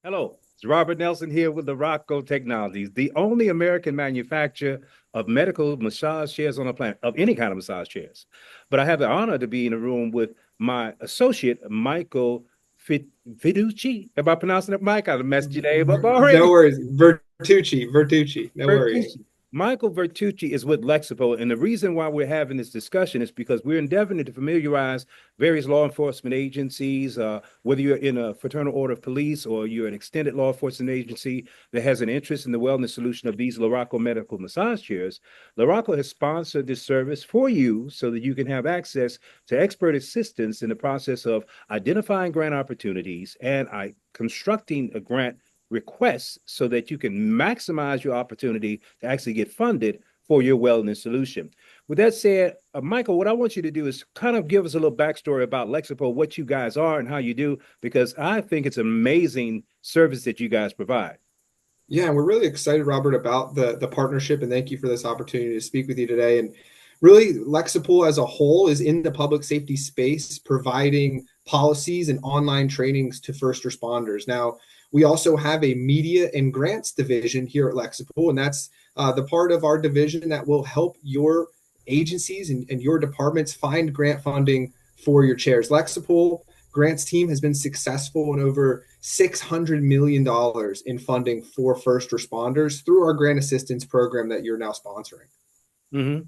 Hello, it's Robert Nelson here with the Rocco Technologies, the only American manufacturer of medical massage chairs on the planet, of any kind of massage chairs. But I have the honor to be in a room with my associate, Michael Fiducci. Am I pronouncing it, Mike? I messed your name up No already. worries. Vertucci. No worries. Vertucci. Michael Vertucci is with Lexipol, and the reason why we're having this discussion is because we're endeavoring to familiarize various law enforcement agencies, whether you're in a fraternal order of police or you're an extended law enforcement agency that has an interest in the wellness solution of these Laraco medical massage chairs. Laraco has sponsored this service for you so that you can have access to expert assistance in the process of identifying grant opportunities and constructing a grant requests so that you can maximize your opportunity to actually get funded for your wellness solution. With that said, Michael, what I want you to do is kind of give us a little backstory about Lexipol, what you guys are and how you do, because I think it's an amazing service that you guys provide. Yeah, and we're really excited, Robert, about the partnership, and thank you for this opportunity to speak with you today. And really, Lexipol as a whole is in the public safety space, providing policies and online trainings to first responders. Now, we also have a media and grants division here at Lexipol, and that's the part of our division that will help your agencies and your departments find grant funding for your chairs. Lexipol Grants team has been successful in over $600 million in funding for first responders through our grant assistance program that you're now sponsoring. Mm-hmm.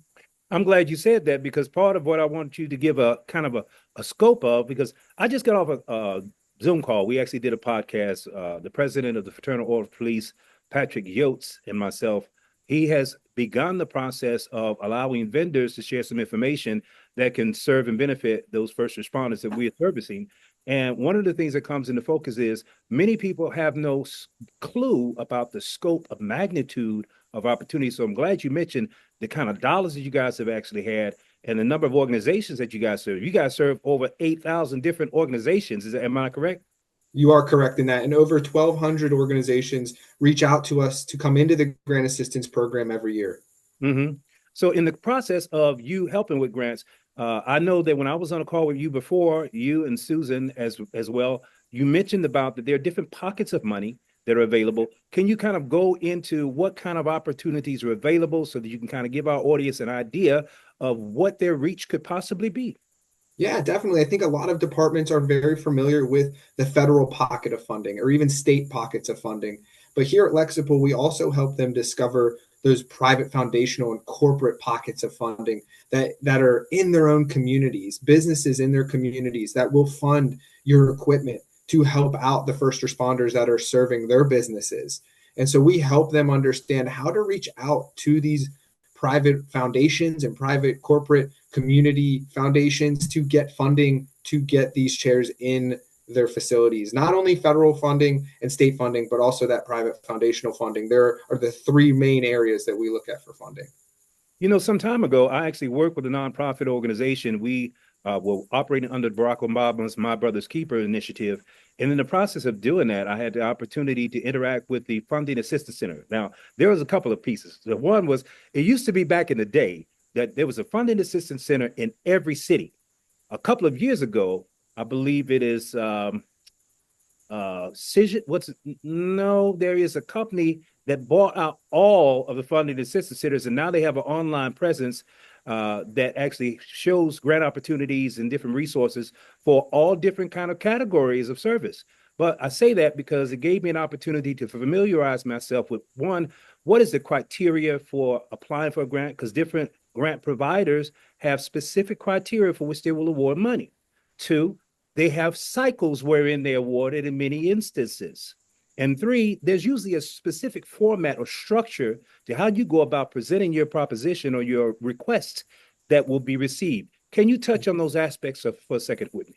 I'm glad you said that because part of what I want you to give a kind of a scope of, because I just got off a Zoom call. We actually did a podcast. The president of the Fraternal Order of Police, Patrick Yotes, and myself, he has begun the process of allowing vendors to share some information that can serve and benefit those first responders that we are servicing. And one of the things that comes into focus is many people have no clue about the scope of magnitude of opportunity. So I'm glad you mentioned the kind of dollars that you guys have actually had and the number of organizations that you guys serve. You guys serve over 8,000 different organizations. Am I correct? You are correct in that. And over 1,200 organizations reach out to us to come into the grant assistance program every year. Mm-hmm. So in the process of you helping with grants, I know that when I was on a call with you before, you and Susan as well, you mentioned about that there are different pockets of money that are available. Can you kind of go into what kind of opportunities are available so that you can kind of give our audience an idea of what their reach could possibly be? Yeah, definitely. I think a lot of departments are very familiar with the federal pocket of funding or even state pockets of funding. But here at Lexipol, we also help them discover those private foundational and corporate pockets of funding that are in their own communities, businesses in their communities that will fund your equipment to help out the first responders that are serving their businesses. And so we help them understand how to reach out to these private foundations and private corporate community foundations to get funding to get these chairs in their facilities. Not only federal funding and state funding, but also that private foundational funding. There are the three main areas that we look at for funding. You know, some time ago, I actually worked with a nonprofit organization. We were operating under Barack Obama's My Brother's Keeper initiative. And in the process of doing that, I had the opportunity to interact with the Funding Assistance Center. Now, there was a couple of pieces. The one was, it used to be back in the day that there was a Funding Assistance Center in every city. A couple of years ago, I believe it is Cision, no, there is a company that bought out all of the funding assistance centers, and now they have an online presence that actually shows grant opportunities and different resources for all different kind of categories of service. But I say that because it gave me an opportunity to familiarize myself with one, what is the criteria for applying for a grant? Because different grant providers have specific criteria for which they will award money. Two, they have cycles wherein they award it in many instances. And three, there's usually a specific format or structure to how you go about presenting your proposition or your request that will be received. Can you touch on those aspects for a second with me?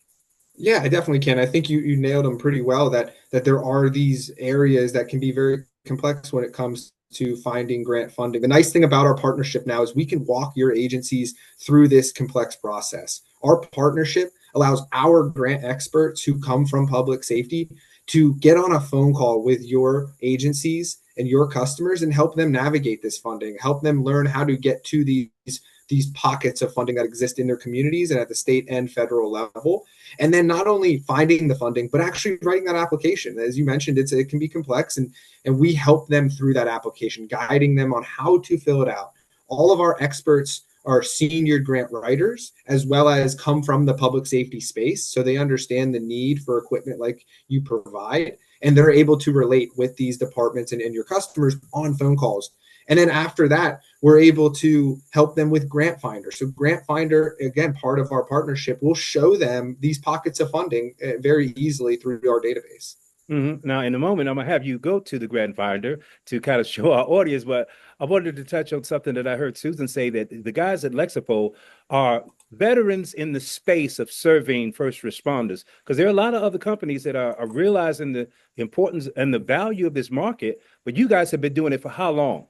Yeah, I definitely can. I think you nailed them pretty well that there are these areas that can be very complex when it comes to finding grant funding. The nice thing about our partnership now is we can walk your agencies through this complex process. Our partnership allows our grant experts who come from public safety to get on a phone call with your agencies and your customers and help them navigate this funding, help them learn how to get to these these pockets of funding that exist in their communities and at the state and federal level. And then not only finding the funding, but actually writing that application. As you mentioned, it can be complex, and we help them through that application, guiding them on how to fill it out. All of our experts are senior grant writers, as well as come from the public safety space. So they understand the need for equipment like you provide, and they're able to relate with these departments and your customers on phone calls. And then after that, we're able to help them with Grant Finder. So Grant Finder, again, part of our partnership, will show them these pockets of funding very easily through our database. Now, in a moment, I'm gonna have you go to the Grant Finder to kind of show our audience, but I wanted to touch on something that I heard Susan say, that the guys at Lexipol are veterans in the space of serving first responders, because there are a lot of other companies that are realizing the importance and the value of this market, but you guys have been doing it for how long?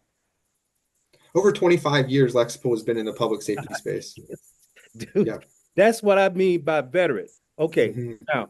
Over 25 years, Lexipol has been in the public safety space. Dude, Yeah. that's what I mean by veteran. Okay, Mm-hmm. now,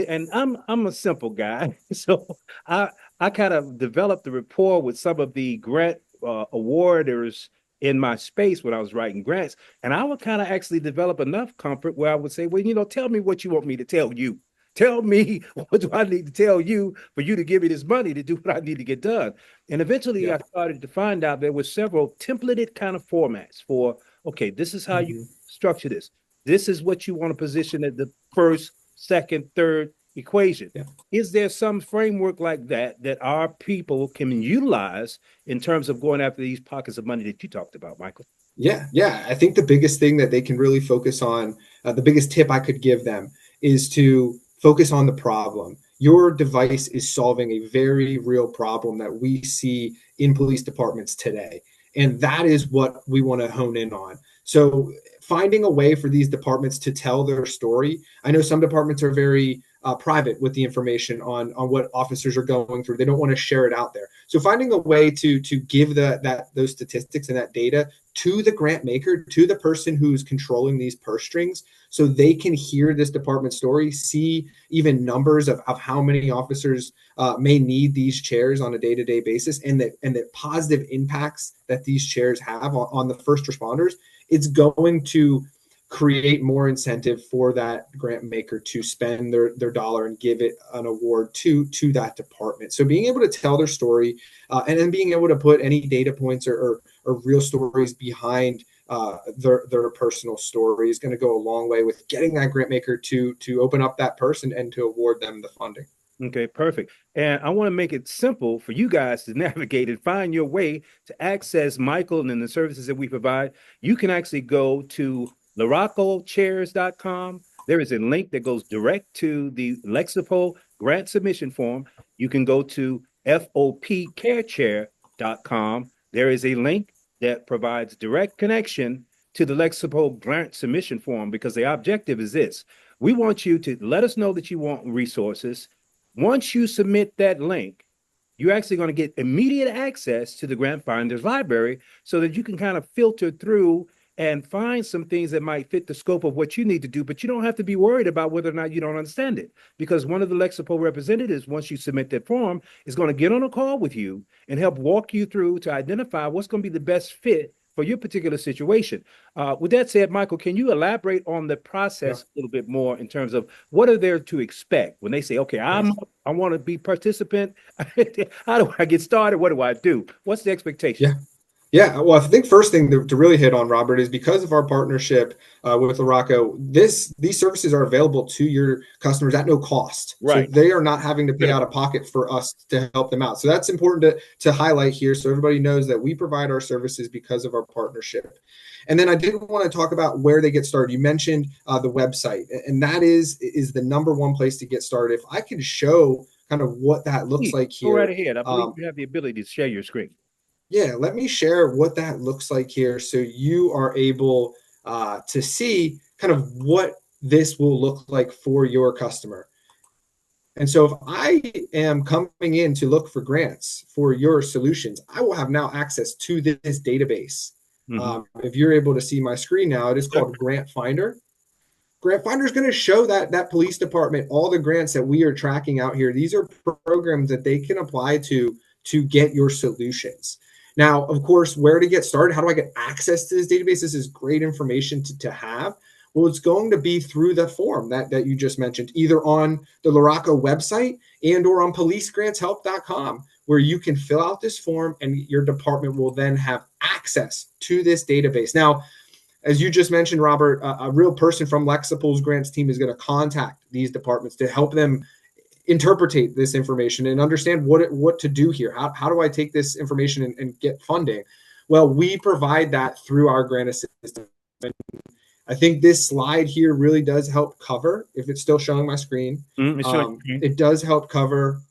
and I'm a simple guy, so I I kind of developed the rapport with some of the grant awarders in my space when I was writing grants, and I would kind of actually develop enough comfort where I would say, well, tell me what you want me to tell you. Tell me what do I need to tell you for you to give me this money to do what I need to get done. And eventually Yeah. I started to find out there were several templated kind of formats for, okay, this is how you Mm-hmm. structure this. This is what you want to position at the first, second, third equation. Yeah. Is there some framework like that that our people can utilize in terms of going after these pockets of money that you talked about, Michael? Yeah. I think the biggest thing that they can really focus on, the biggest tip I could give them is to focus on the problem. Your device is solving a very real problem that we see in police departments today. And that is what we want to hone in on. So, finding a way for these departments to tell their story. I know some departments are very private with the information on what officers are going through. They don't want to share it out there. So finding a way to give those statistics and that data to the grant maker, to the person who's controlling these purse strings, so they can hear this department story, see even numbers of how many officers may need these chairs on a day-to-day basis, and that positive impacts that these chairs have on the first responders. It's going to create more incentive for that grant maker to spend their dollar and give it an award to that department. So being able to tell their story, and then being able to put any data points or real stories behind their personal story is going to go a long way with getting that grant maker to open up that person and to award them the funding. Okay, perfect. And I want to make it simple for you guys to navigate and find your way to access Michael and the services that we provide. You can actually go to LaRoccoChairs.com. There is a link that goes direct to the Lexipol grant submission form. You can go to FOPCareChair.com. There is a link that provides direct connection to the Lexipol grant submission form, because the objective is this. We want you to let us know that you want resources. Once you submit that link, you're actually going to get immediate access to the Grant Finder's library so that you can kind of filter through and find some things that might fit the scope of what you need to do, but you don't have to be worried about whether or not you don't understand it, because one of the Lexipol representatives, once you submit that form, is going to get on a call with you and help walk you through to identify what's going to be the best fit for your particular situation. With that said, Michael, can you elaborate on the Yeah. process a little bit more in terms of what are there to expect when they say, okay, Yeah. I want to be participant. How do I get started? What do I do? What's the expectation? Yeah. Yeah, well, I think first thing to really hit on, Robert, is because of our partnership with Morocco, these services are available to your customers at no cost. So Right. they are not having to pay out Critical. of pocket for us to help them out. So that's important to highlight here, so everybody knows that we provide our services because of our partnership. And then I did want to talk about where they get started. You mentioned the website, and that is the number one place to get started. If I could show kind of what that looks Please, like go right here. ahead. I believe you have the ability to share your screen. Yeah, let me share what that looks like here so you are able to see kind of what this will look like for your customer. And so if I am coming in to look for grants for your solutions, I will have now access to this database. Mhm. If you're able to see my screen now, it is called Grant Finder. Grant Finder is going to show that police department all the grants that we are tracking out here. These are programs that they can apply to get your solutions. Now, of course, where to get started? How do I get access to this database? This is great information to have. Well, it's going to be through the form that you just mentioned, either on the Luraco website and or on policegrantshelp.com, where you can fill out this form and your department will then have access to this database. Now, as you just mentioned, Robert, a real person from Lexipol's grants team is going to contact these departments to help them interpretate this information and understand what to do here. How do I take this information and get funding? Well, we provide that through our grant assistance. I think this slide here really does help cover, if it's still showing my screen, it does help cover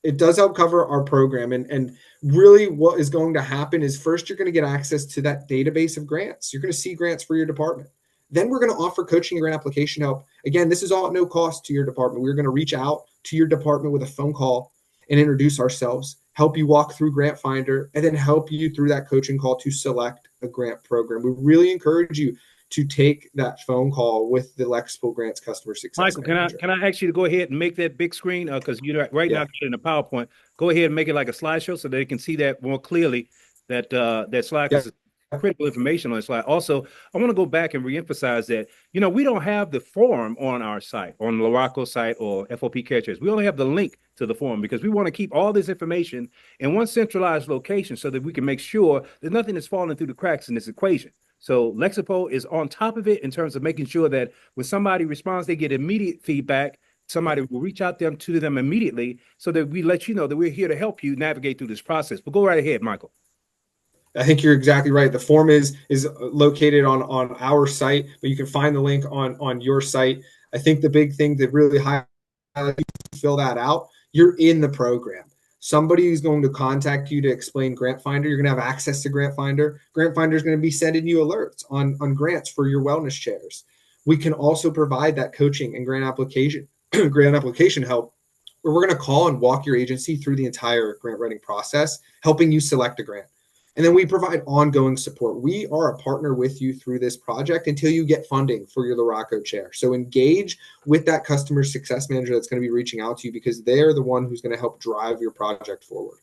our program. And really what is going to happen is first, you're going to get access to that database of grants. You're going to see grants for your department. Then we're going to offer coaching and grant application help. Again, this is all at no cost to your department. We're going to reach out to your department with a phone call and introduce ourselves, help you walk through Grant Finder, and then help you through that coaching call to select a grant program. We really encourage you to take that phone call with the Lexipol Grants Customer Success Michael, Manager. can I ask you to go ahead and make that big screen? Because right now in the PowerPoint, go ahead and make it like a slideshow so they can see that more clearly. That slide, because it's critical information on the slide. Also, I want to go back and reemphasize that we don't have the form on our site, on the Luraco site or FOP Care Trace. We only have the link to the form because we want to keep all this information in one centralized location so that we can make sure that nothing is falling through the cracks in this equation. So Lexipol is on top of it in terms of making sure that when somebody responds, they get immediate feedback. Somebody will reach out to them immediately so that we let you know that we're here to help you navigate through this process. But go right ahead, Michael. I think you're exactly right. The form is located on our site, but you can find the link on your site. I think the big thing to really highlight, you fill that out, you're in the program. Somebody is going to contact you to explain Grant Finder. You're going to have access to Grant Finder. Grant Finder is going to be sending you alerts on grants for your wellness chairs. We can also provide that coaching and grant application help, where we're going to call and walk your agency through the entire grant writing process, helping you select a grant. And then we provide ongoing support. We are a partner with you through this project until you get funding for your Luraco chair. So engage with that customer success manager that's going to be reaching out to you, because they're the one who's going to help drive your project forward.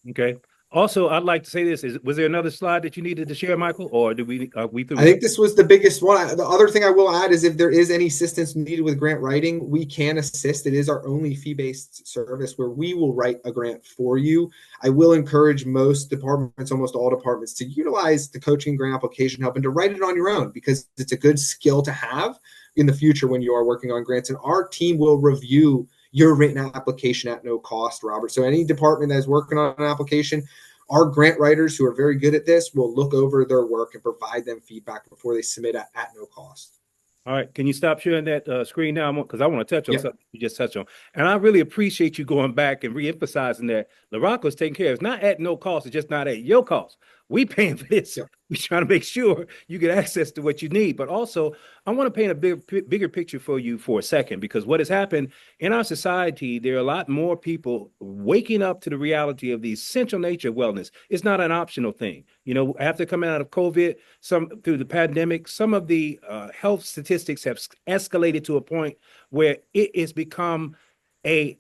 Okay. Also, I'd like to say this: was there another slide that you needed to share, Michael, or did we through? I think this was the biggest one. The other thing I will add is if there is any assistance needed with grant writing, we can assist. It is our only fee-based service where we will write a grant for you. I will encourage most departments, almost all departments, to utilize the coaching grant application help and to write it on your own, because it's a good skill to have in the future when you are working on grants. And our team will review your written application at no cost, Robert. So any department that is working on an application, our grant writers who are very good at this will look over their work and provide them feedback before they submit at no cost. All right. Can you stop sharing that screen now? Because I want to touch on something you just touched on. And I really appreciate you going back and reemphasizing that Luraco is taking care of. It's not at no cost. It's just not at your cost. We paying for this. We're trying to make sure you get access to what you need. But also, I want to paint a bigger picture for you for a second, because what has happened in our society, there are a lot more people waking up to the reality of the essential nature of wellness. It's not an optional thing. After coming out of COVID, through the pandemic, some of the health statistics have escalated to a point where it has become a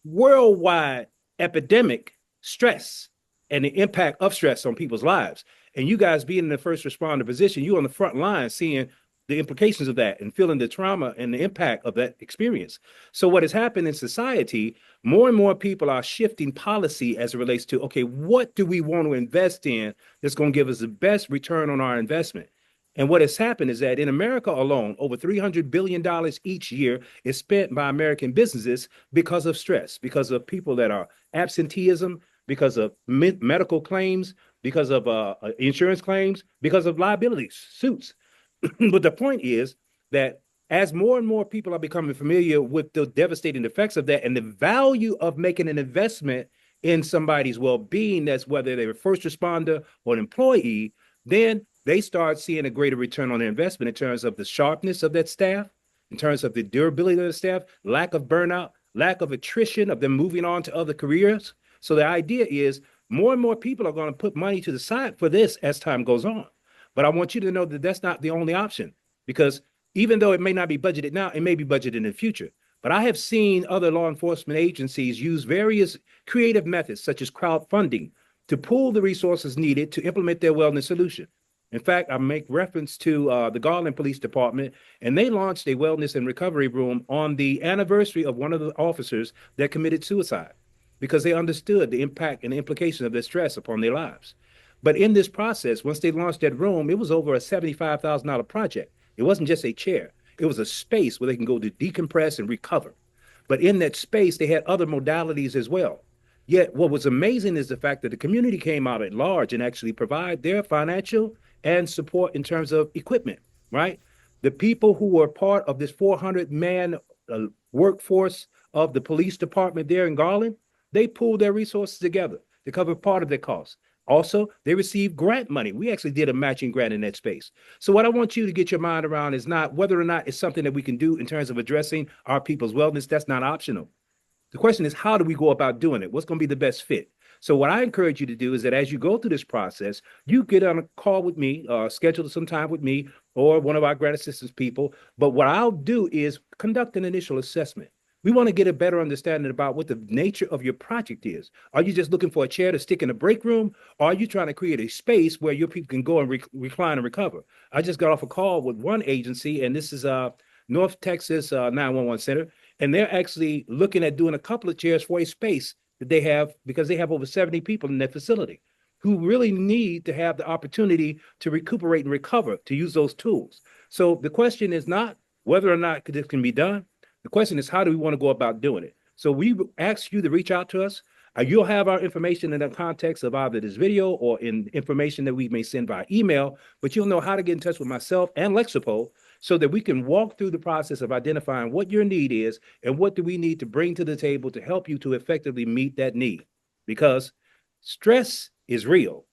worldwide epidemic, stress and the impact of stress on people's lives. And you guys being in the first responder position, you on the front line seeing the implications of that and feeling the trauma and the impact of that experience. So what has happened in society, more and more people are shifting policy as it relates to, okay, what do we want to invest in that's going to give us the best return on our investment? And what has happened is that in America alone, over $300 billion each year is spent by American businesses because of stress, because of people that are absenteeism, because of medical claims, because of insurance claims, because of liability suits. But the point is that as more and more people are becoming familiar with the devastating effects of that and the value of making an investment in somebody's well-being, that's whether they're a first responder or an employee, then they start seeing a greater return on their investment in terms of the sharpness of that staff, in terms of the durability of the staff, lack of burnout, lack of attrition of them moving on to other careers. So the idea is more and more people are going to put money to the side for this as time goes on. But I want you to know that that's not the only option, because even though it may not be budgeted now, it may be budgeted in the future. But I have seen other law enforcement agencies use various creative methods, such as crowdfunding, to pool the resources needed to implement their wellness solution. In fact, I make reference to the Garland Police Department, and they launched a wellness and recovery room on the anniversary of one of the officers that committed suicide because they understood the impact and the implication of their stress upon their lives. But in this process, once they launched that room, it was over a $75,000 project. It wasn't just a chair, it was a space where they can go to decompress and recover. But in that space, they had other modalities as well. Yet, what was amazing is the fact that the community came out at large and actually provide their financial and support in terms of equipment, right? The people who were part of this 400-man workforce of the police department there in Garland, they pooled their resources together to cover part of their costs. Also, they received grant money. We actually did a matching grant in that space. So what I want you to get your mind around is not whether or not it's something that we can do in terms of addressing our people's wellness. That's not optional. The question is, how do we go about doing it? What's going to be the best fit? So what I encourage you to do is that as you go through this process, you get on a call with me, schedule some time with me or one of our grant assistance people. But what I'll do is conduct an initial assessment. We want to get a better understanding about what the nature of your project is. Are you just looking for a chair to stick in a break room? Or are you trying to create a space where your people can go and recline and recover? I just got off a call with one agency, and this is North Texas 911 Center, and they're actually looking at doing a couple of chairs for a space that they have because they have over 70 people in that facility who really need to have the opportunity to recuperate and recover, to use those tools. So the question is not whether or not this can be done. The question is, how do we want to go about doing it? So we ask you to reach out to us. You'll have our information in the context of either this video or in information that we may send by email, but you'll know how to get in touch with myself and Lexipol so that we can walk through the process of identifying what your need is and what do we need to bring to the table to help you to effectively meet that need. Because stress is real.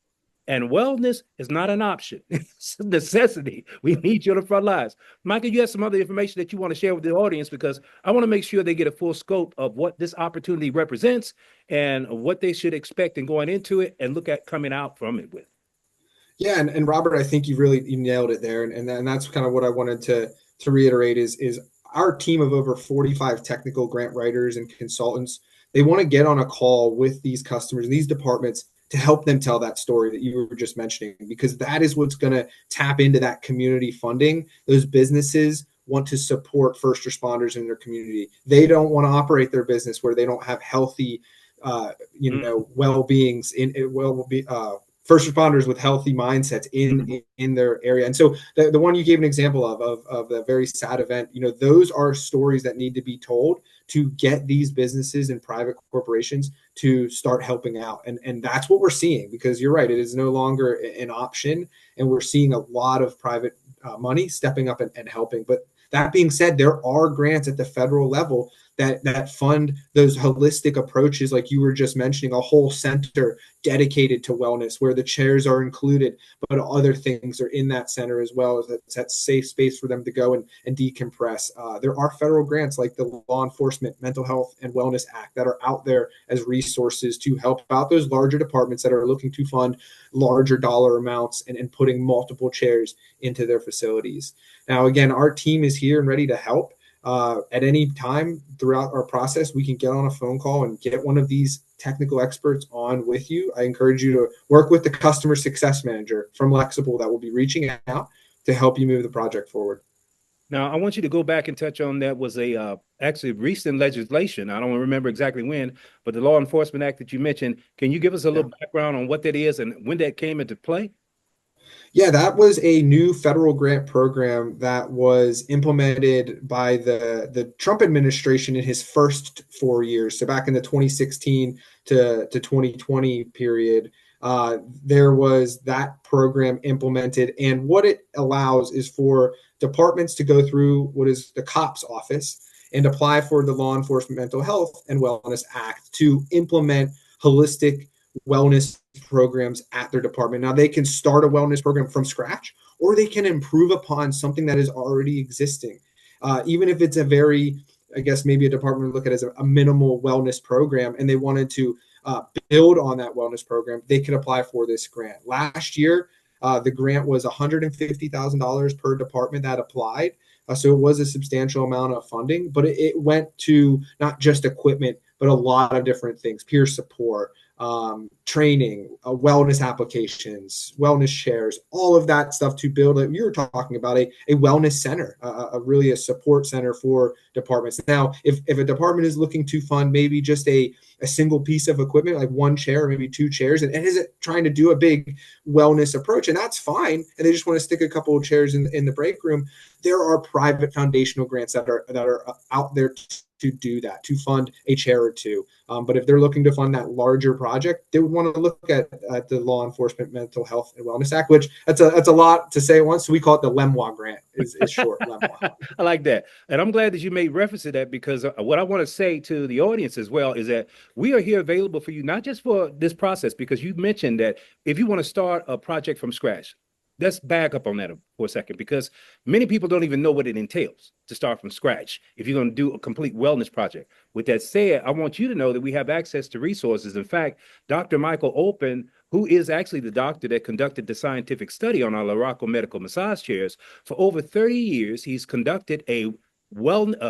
And wellness is not an option. It's a necessity. We need you on the front lines. Michael, you have some other information that you want to share with the audience because I want to make sure they get a full scope of what this opportunity represents and what they should expect in going into it and look at coming out from it with. Yeah, and Robert, I think you nailed it there, and that's kind of what I wanted to reiterate is our team of over 45 technical grant writers and consultants. They want to get on a call with these customers and these departments to help them tell that story that you were just mentioning, because that is what's going to tap into that community funding. Those businesses want to support first responders in their community. They don't want to operate their business where they don't have healthy, well-beings first responders with healthy mindsets in their area. And so the one you gave an example of the very sad event, those are stories that need to be told to get these businesses and private corporations to start helping out. And that's what we're seeing, because you're right, it is no longer an option. And we're seeing a lot of private money stepping up and helping. But that being said, there are grants at the federal level that fund those holistic approaches, like you were just mentioning, a whole center dedicated to wellness where the chairs are included, but other things are in that center as well, as that safe space for them to go and decompress. There are federal grants like the Law Enforcement Mental Health and Wellness Act that are out there as resources to help out those larger departments that are looking to fund larger dollar amounts and putting multiple chairs into their facilities. Now, again, our team is here and ready to help. At any time throughout our process, we can get on a phone call and get one of these technical experts on with you. I encourage you to work with the customer success manager from Lexipol that will be reaching out to help you move the project forward. Now, I want you to go back and touch on that was a actually recent legislation. I don't remember exactly when, but the Law Enforcement Act that you mentioned, can you give us a little background on what that is and when that came into play? Yeah, that was a new federal grant program that was implemented by the Trump administration in his first 4 years. So back in the 2016 to 2020 period, there was that program implemented. And what it allows is for departments to go through what is the COPS office and apply for the Law Enforcement Mental Health and Wellness Act to implement holistic wellness programs at their department. Now, they can start a wellness program from scratch, or they can improve upon something that is already existing. Even if it's a very, I guess maybe a department would look at it as a minimal wellness program, and they wanted to build on that wellness program, they could apply for this grant. Last year, the grant was $150,000 per department that applied. So it was a substantial amount of funding, but it went to not just equipment, but a lot of different things, peer support, training, wellness applications, wellness chairs, all of that stuff to build it. You were talking about a wellness center, really a support center for departments. Now, if a department is looking to fund maybe just a single piece of equipment, like one chair, or maybe two chairs, and isn't trying to do a big wellness approach, and that's fine, and they just want to stick a couple of chairs in the break room, there are private foundational grants that are out there to do that, to fund a chair or two. But if they're looking to fund that larger project, they would want to look at the Law Enforcement Mental Health and Wellness Act, which that's a lot to say at once. So we call it the LEMWA grant, is short, LEMWA. I like that. And I'm glad that you made reference to that, because what I want to say to the audience as well is that we are here available for you, not just for this process, because you mentioned that if you want to start a project from scratch, let's back up on that for a second, because many people don't even know what it entails to start from scratch if you're going to do a complete wellness project. With that said, I want you to know that we have access to resources. In fact, Dr. Michael Open, who is actually the doctor that conducted the scientific study on our Laraco medical massage chairs, for over 30 years, he's conducted a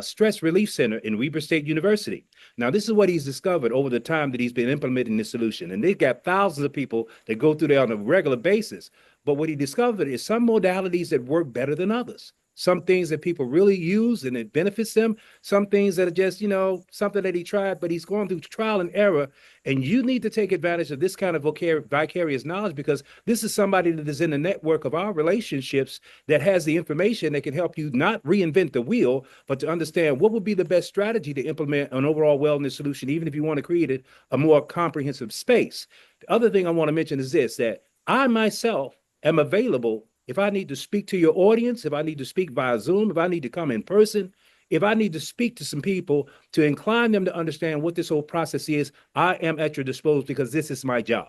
stress relief center in Weber State University. Now, this is what he's discovered over the time that he's been implementing this solution. And they've got thousands of people that go through there on a regular basis. But what he discovered is some modalities that work better than others. Some things that people really use and it benefits them. Some things that are just, something that he tried, but he's going through trial and error. And you need to take advantage of this kind of vicarious knowledge, because this is somebody that is in the network of our relationships that has the information that can help you not reinvent the wheel, but to understand what would be the best strategy to implement an overall wellness solution, even if you want to create a more comprehensive space. The other thing I want to mention is this, that I myself am available if I need to speak to your audience, if I need to speak via Zoom, if I need to come in person, if I need to speak to some people to incline them to understand what this whole process is. I am at your disposal, because this is my job.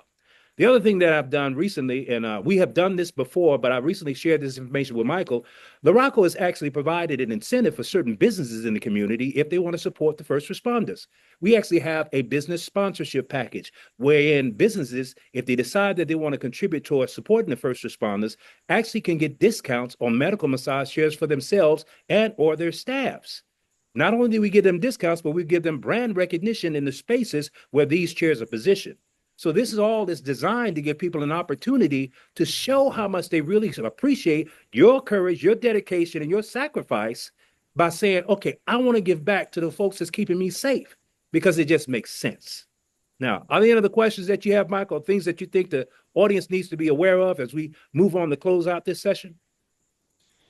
The other thing that I've done recently, and we have done this before, but I recently shared this information with Michael, Laraco has actually provided an incentive for certain businesses in the community if they want to support the first responders. We actually have a business sponsorship package wherein businesses, if they decide that they want to contribute towards supporting the first responders, actually can get discounts on medical massage chairs for themselves and or their staffs. Not only do we give them discounts, but we give them brand recognition in the spaces where these chairs are positioned. So this is all that's designed to give people an opportunity to show how much they really appreciate your courage, your dedication, and your sacrifice by saying, okay, I want to give back to the folks that's keeping me safe, because it just makes sense. Now, are there any other questions that you have, Michael, things that you think the audience needs to be aware of as we move on to close out this session?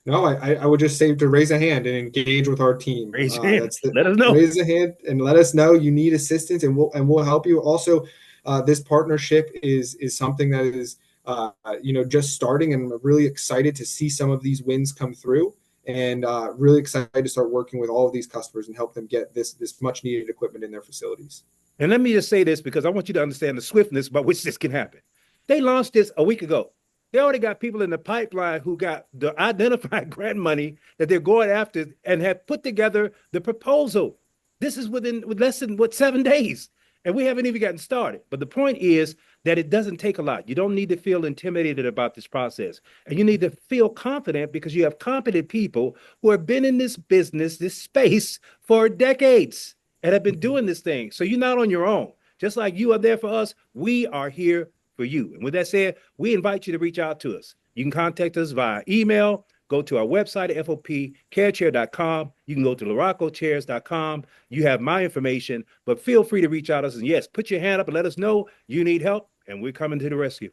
No, I would just say to raise a hand and engage with our team. Raise your hand. That's the Let us know. Raise a hand and let us know you need assistance, and we'll help you. Also, this partnership is something that is just starting, and I'm really excited to see some of these wins come through, and really excited to start working with all of these customers and help them get this much needed equipment in their facilities. And let me just say this, because I want you to understand the swiftness by which this can happen. They launched this a week ago. They already got people in the pipeline who got the identified grant money that they're going after and have put together the proposal. This is with less than 7 days. And we haven't even gotten started. But the point is that it doesn't take a lot. You don't need to feel intimidated about this process. And you need to feel confident, because you have competent people who have been in this business, this space, for decades and have been doing this thing. So you're not on your own. Just like you are there for us, we are here for you. And with that said, we invite you to reach out to us. You can contact us via email. Go to our website at FOPcarechair.com. You can go to LaracoChairs.com. You have my information, but feel free to reach out to us. And yes, put your hand up and let us know you need help, and we're coming to the rescue.